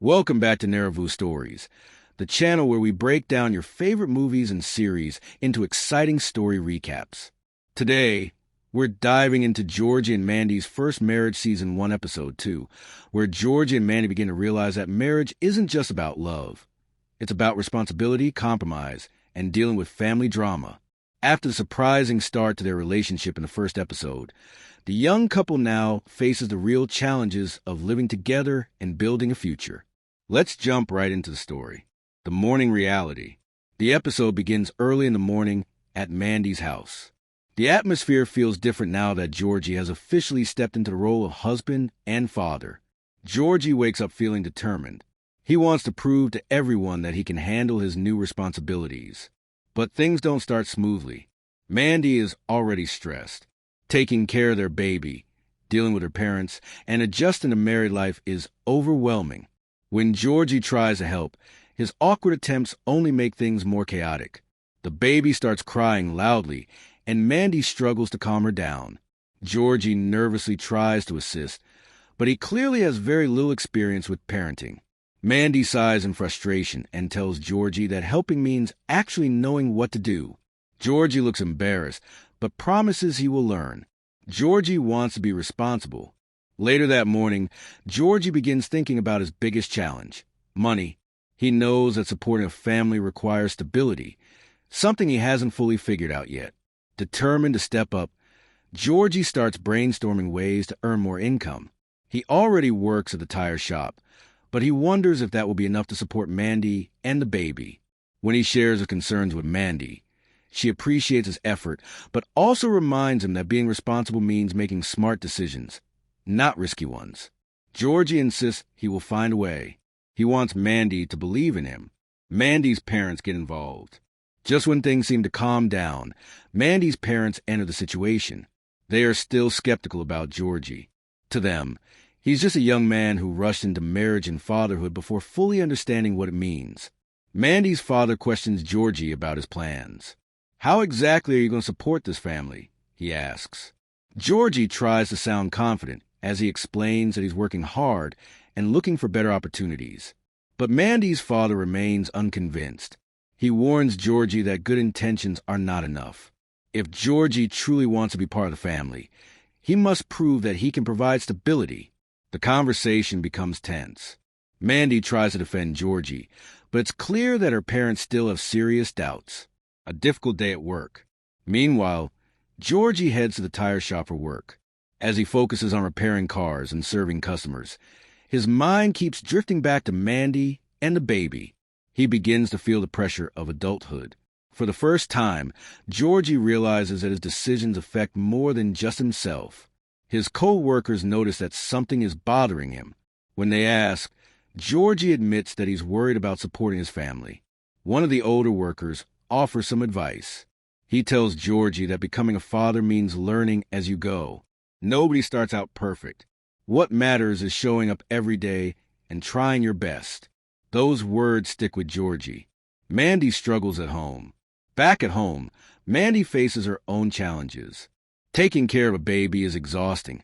Welcome back to Naravu Stories, the channel where we break down your favorite movies and series into exciting story recaps. Today, we're diving into Georgie and Mandy's first marriage season 1 episode 2, where Georgie and Mandy begin to realize that marriage isn't just about love. It's about responsibility, compromise, and dealing with family drama. After the surprising start to their relationship in the first episode, the young couple now faces the real challenges of living together and building a future. Let's jump right into the story. The morning reality. The episode begins early in the morning at Mandy's house. The atmosphere feels different now that Georgie has officially stepped into the role of husband and father. Georgie wakes up feeling determined. He wants to prove to everyone that he can handle his new responsibilities. But things don't start smoothly. Mandy is already stressed. Taking care of their baby, dealing with her parents, and adjusting to married life is overwhelming. When Georgie tries to help, his awkward attempts only make things more chaotic. The baby starts crying loudly, and Mandy struggles to calm her down. Georgie nervously tries to assist, but he clearly has very little experience with parenting. Mandy sighs in frustration and tells Georgie that helping means actually knowing what to do. Georgie looks embarrassed, but promises he will learn. Georgie wants to be responsible. Later that morning, Georgie begins thinking about his biggest challenge: money. He knows that supporting a family requires stability, something he hasn't fully figured out yet. Determined to step up, Georgie starts brainstorming ways to earn more income. He already works at the tire shop, but he wonders if that will be enough to support Mandy and the baby. When he shares his concerns with Mandy, she appreciates his effort, but also reminds him that being responsible means making smart decisions, not risky ones. Georgie insists he will find a way. He wants Mandy to believe in him. Mandy's parents get involved. Just when things seem to calm down, Mandy's parents enter the situation. They are still skeptical about Georgie. To them, he's just a young man who rushed into marriage and fatherhood before fully understanding what it means. Mandy's father questions Georgie about his plans. "How exactly are you going to support this family?" he asks. Georgie tries to sound confident as he explains that he's working hard and looking for better opportunities. But Mandy's father remains unconvinced. He warns Georgie that good intentions are not enough. If Georgie truly wants to be part of the family, he must prove that he can provide stability. The conversation becomes tense. Mandy tries to defend Georgie, but it's clear that her parents still have serious doubts. A difficult day at work. Meanwhile, Georgie heads to the tire shop for work. As he focuses on repairing cars and serving customers, his mind keeps drifting back to Mandy and the baby. He begins to feel the pressure of adulthood. For the first time, Georgie realizes that his decisions affect more than just himself. His co-workers notice that something is bothering him. When they ask, Georgie admits that he's worried about supporting his family. One of the older workers offers some advice. He tells Georgie that becoming a father means learning as you go. Nobody starts out perfect. What matters is showing up every day and trying your best. Those words stick with Georgie. Mandy struggles at home. Back at home, Mandy faces her own challenges. Taking care of a baby is exhausting,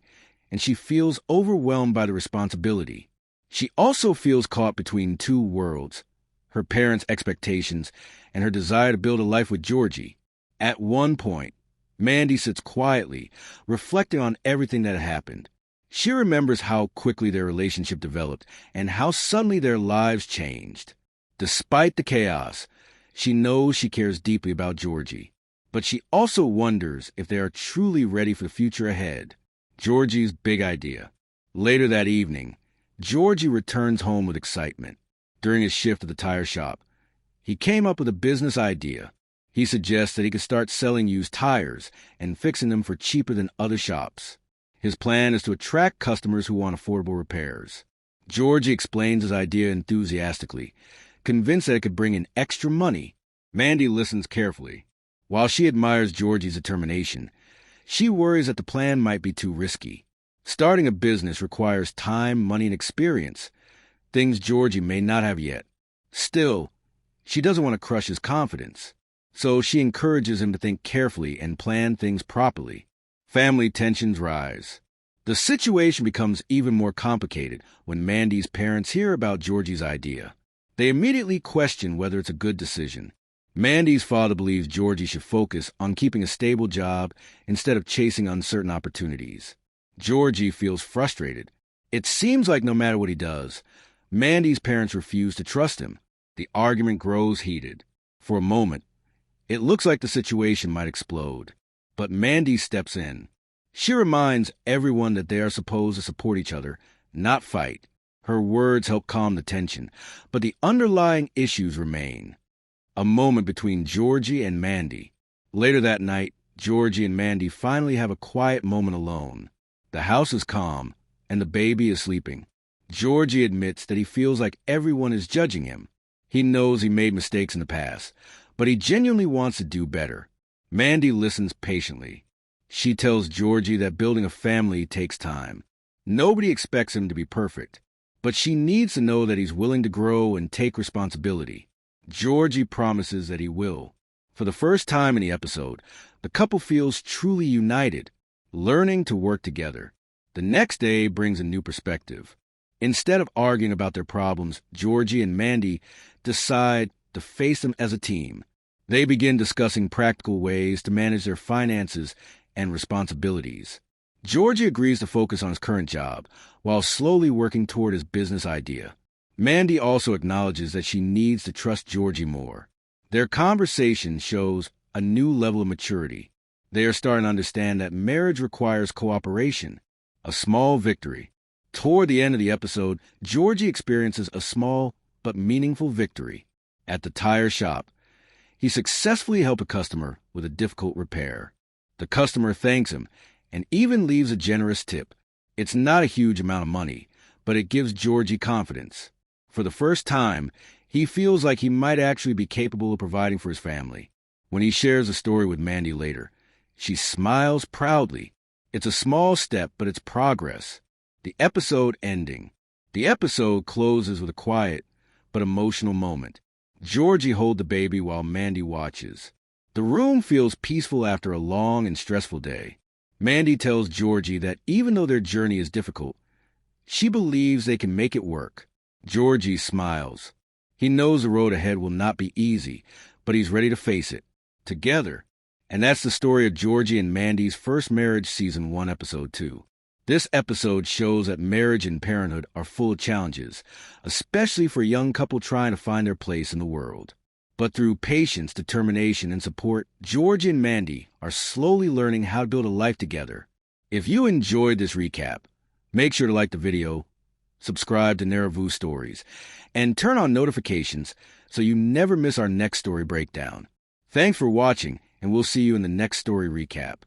and she feels overwhelmed by the responsibility. She also feels caught between two worlds: her parents' expectations and her desire to build a life with Georgie. At one point, Mandy sits quietly, reflecting on everything that had happened. She remembers how quickly their relationship developed and how suddenly their lives changed. Despite the chaos, she knows she cares deeply about Georgie, but she also wonders if they are truly ready for the future ahead. Georgie's big idea. Later that evening, Georgie returns home with excitement. During his shift at the tire shop, he came up with a business idea. He suggests that he could start selling used tires and fixing them for cheaper than other shops. His plan is to attract customers who want affordable repairs. Georgie explains his idea enthusiastically, convinced that it could bring in extra money. Mandy listens carefully. While she admires Georgie's determination, she worries that the plan might be too risky. Starting a business requires time, money, and experience, things Georgie may not have yet. Still, she doesn't want to crush his confidence, so she encourages him to think carefully and plan things properly. Family tensions rise. The situation becomes even more complicated when Mandy's parents hear about Georgie's idea. They immediately question whether it's a good decision. Mandy's father believes Georgie should focus on keeping a stable job instead of chasing uncertain opportunities. Georgie feels frustrated. It seems like no matter what he does, Mandy's parents refuse to trust him. The argument grows heated. For a moment, it looks like the situation might explode. But Mandy steps in. She reminds everyone that they are supposed to support each other, not fight. Her words help calm the tension, but the underlying issues remain. A moment between Georgie and Mandy. Later that night, Georgie and Mandy finally have a quiet moment alone. The house is calm, and the baby is sleeping. Georgie admits that he feels like everyone is judging him. He knows he made mistakes in the past, but he genuinely wants to do better. Mandy listens patiently. She tells Georgie that building a family takes time. Nobody expects him to be perfect, but she needs to know that he's willing to grow and take responsibility. Georgie promises that he will. For the first time in the episode, the couple feels truly united, learning to work together. The next day brings a new perspective. Instead of arguing about their problems, Georgie and Mandy decide to face them as a team. They begin discussing practical ways to manage their finances and responsibilities. Georgie agrees to focus on his current job, while slowly working toward his business idea. Mandy also acknowledges that she needs to trust Georgie more. Their conversation shows a new level of maturity. They are starting to understand that marriage requires cooperation, a small victory. Toward the end of the episode, Georgie experiences a small but meaningful victory. At the tire shop, he successfully helped a customer with a difficult repair. The customer thanks him and even leaves a generous tip. It's not a huge amount of money, but it gives Georgie confidence. For the first time, he feels like he might actually be capable of providing for his family. When he shares the story with Mandy later, she smiles proudly. It's a small step, but it's progress. The episode ending. The episode closes with a quiet but emotional moment. Georgie holds the baby while Mandy watches. The room feels peaceful after a long and stressful day. Mandy tells Georgie that even though their journey is difficult, she believes they can make it work. Georgie smiles. He knows the road ahead will not be easy, but he's ready to face it. Together. And that's the story of Georgie and Mandy's First Marriage Season 1, Episode 2. This episode shows that marriage and parenthood are full of challenges, especially for a young couple trying to find their place in the world. But through patience, determination, and support, Georgie and Mandy are slowly learning how to build a life together. If you enjoyed this recap, make sure to like the video, subscribe to Neravu Stories, and turn on notifications so you never miss our next story breakdown. Thanks for watching, and we'll see you in the next story recap.